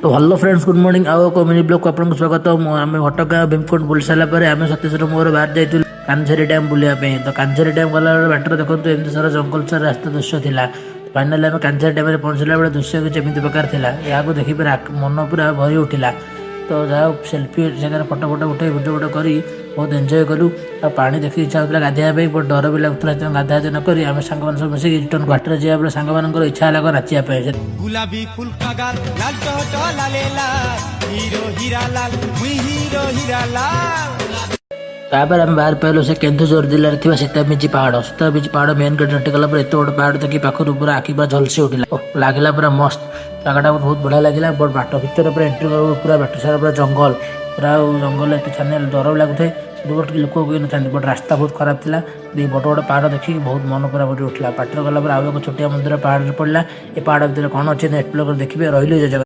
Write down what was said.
तो hello friends good morning आउ को मिनी ब्लॉग को आपको स्वागत आम घटगाँ भीमकुंड बुली सारापर आम सतीश मोर बाहर जाइए कांझारी डैम बुलाया तो कांझारी डैम गला बाटर देखो एमती सारा जंगल सारा रास्ता दृश्य था फाइनाली आम कांझारी डैम पहुँचला बेले दृश्य किसी एमती प्रकार था यहाँ देखिए मन पूरा भरी उठिला। तो जहाँ सेल्फी जगह फटो फटो उठे भिडियो भिडियो कर बहुत एंजय कलु आ पानी देखिए इच्छा होता गाधोया बहुत डर भी लगुला गाधा नक आम सांग सब मिसिक रिटर्न क्वार्टर जावा सांग मान इच्छा है नाचिया गुलाबी फूल का गाल लाल टोटो लाले लाल हीरो हीरा लाल मुई हीरो हीरा लाल। तापर आम बाहर पाइलु से केन्दुझर जिले में सीतामिजी पहाड़ मेन गेट हटिगला एत बड़ पहाड़ देखिए पाखर पूरा आखि पूरा झलसी उठिला लगे पूरा मस्त जगह बहुत बढ़िया लगे बट बाट भर पूरा एंट्री कर पूरा बाट सारा पूरा जंगल जंगल एत छाने डर लगुए दुर्ग लोक कोई ना बट रास्ता बहुत खराब था बड़ बड़ पहाड़ देखिए बहुत मन पूरा भरी उठला पाटर गला आउ एक छोटिया मंदिर पहाड़ पड़ा ये पहाड़ भर कौन अच्छे एक्सप्लोर देखिए रही जगह।